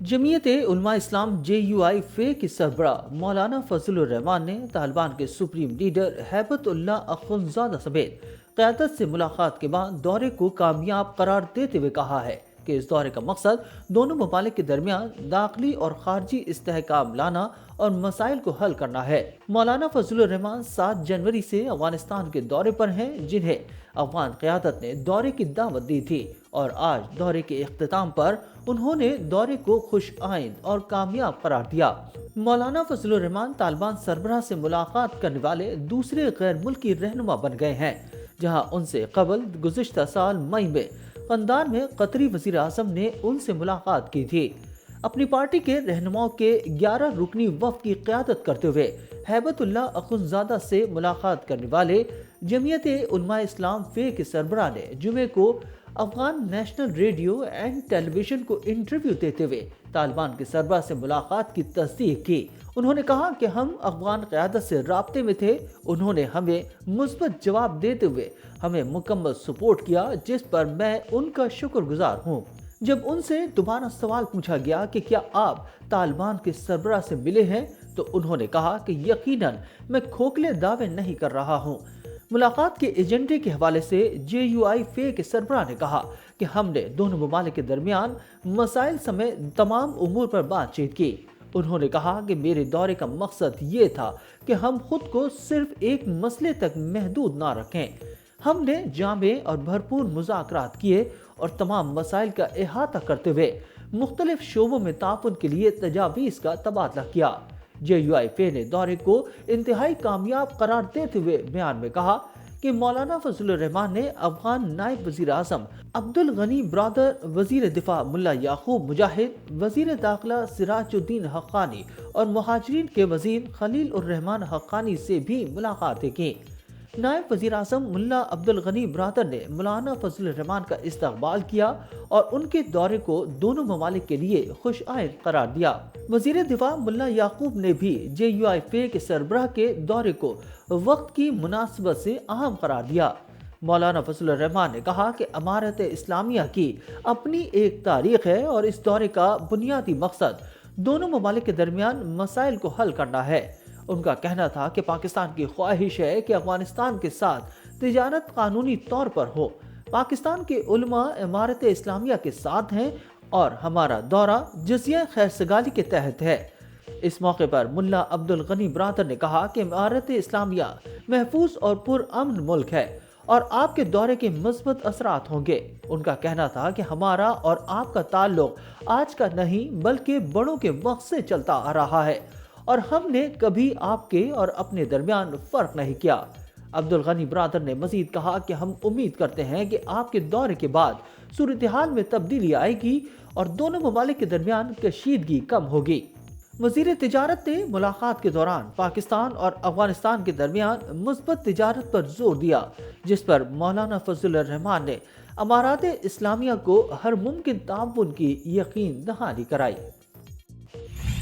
जमीयत उलमा इस्लाम JUI फे के सरबराह मौलाना फजलुर रहमान ने तालिबान के सुप्रीम लीडर हैबतुल्लाह अखुंज़ादा समेत क़यादत से मुलाकात के बाद दौरे को कामयाब करार देते हुए कहा है कि इस दौरे का मकसद दोनों ममालिक के दरमियान दाखिली और खारजी इस्तेहकाम लाना और मसाइल को हल करना है। मौलाना फजलुर रहमान 7 जनवरी से अफगानिस्तान के दौरे पर हैं, जिन्हें अफगान क़यादत ने दौरे की दावत दी थी और आज दौरे के इख्तिताम पर उन्होंने दौरे को खुश आइंद और कामयाब करार दिया। मौलाना फजलुर रहमान तालिबान सरबराह से मुलाकात करने वाले दूसरे गैर मुल्की रहनुमा बन गए हैं, जहां उनसे कबल गुज़िश्ता साल मई में कंदार में कतरी वज़ीर आज़म ने उनसे मुलाकात की थी। अपनी पार्टी के रहनुमाओं के 11 रुकनी वफ़द की क़यादत करते हुए हैबतुल्लाह अखुंज़ादा से मुलाकात करने वाले जमीयत उलमा इस्लाम फे के सरबराह ने जुमे को Afghan national radio and television को इंटरव्यू देते हुए तालिबान के सरबराह से मुलाकात की तस्दीक की। उन्होंने कहा कि हम अफगान क़यादत से राब्ते में थे, उन्होंने हमें मुस्बत जवाब देते हुए हमें मुकम्मल सपोर्ट किया, जिस पर मैं उनका शुक्रगुजार हूँ। जब उनसे दोबारा सवाल पूछा गया कि क्या आप तालिबान के सरबराह से मिले हैं, तो उन्होंने कहा कि यकीनन मैं खोखले दावे नहीं कर रहा हूँ। मुलाकात के एजेंडे के हवाले से JUI फे के सरबराह ने कहा कि हमने दोनों ममालिक के दरमियान मसाइल समेत तमाम उमूर पर बातचीत की। उन्होंने कहा कि मेरे दौरे का मकसद ये था कि हम खुद को सिर्फ एक मसले तक महदूद ना रखें। हमने जामे और भरपूर मुज़ाकरात किए और तमाम मसाइल का अहाता करते हुए मुख्तलिफ शोबों में ताउन के लिए तजावीज़ का तबादला किया। JUI फे ने दौरे को इंतहाई कामयाब करार देते हुए बयान में कहा कि मौलाना फजलुर रहमान ने अफगान नायब वज़ीर आज़म अब्दुल गनी बरदर, वज़ीर दिफा मुल्ला याकूब मुजाहिद, वज़ीर दाखिला सिराजुद्दीन हक्कानी और मुहाजिरीन के वज़ीर खलील उर रहमान हक्कानी से भी मुलाकातें की। नायब वज़ीर आज़म मुल्ला अब्दुल गनी बरदर ने मौलाना फजलुर रहमान का इस्तकबाल किया और उनके दौरे को दोनों ममालिक के लिए खुश आइंद करार दिया। वज़ीर दिफा मुल्ला याकूब ने भी JUI फे के सरबराह के दौरे को वक्त की मुनासिबत से अहम करार दिया। मौलाना फजलुर रहमान ने कहा कि अमारत इस्लामिया की अपनी एक तारीख है और इस दौरे का बुनियादी मकसद दोनों ममालिक के दरमियान मसाइल को हल करना है। उनका कहना था कि पाकिस्तान की ख्वाहिश है कि अफगानिस्तान के साथ तिजारत कानूनी तौर पर हो। पाकिस्तान के उलमा इमारत इस्लामिया के साथ हैं और हमारा दौरा जज़िया खैरसगाली के तहत है। इस मौके पर मुल्ला अब्दुल गनी बरदर ने कहा कि इमारत इस्लामिया महफूज और पुरअमन मुल्क है और आपके दौरे के मुस्बत असरात होंगे। उनका कहना था कि हमारा और आपका ताल्लुक आज का नहीं बल्कि बड़ों के वक्त से चलता आ रहा है और हमने कभी आपके और अपने दरमियान फर्क नहीं किया। अब्दुल गनी बरदर ने मजीद कहा कि हम उम्मीद करते हैं कि आपके दौरे के बाद सूरत हाल में तब्दीली आएगी और दोनों ममालिक के दरमियान कशीदगी कम होगी। वज़ीर तिजारत ने मुलाकात के दौरान पाकिस्तान और अफगानिस्तान के दरमियान मुस्बत तिजारत पर जोर दिया, जिस पर मौलाना फजलुर रहमान ने अमारात इस्लामिया को हर मुमकिन ताउन की यकीन दहानी कराई।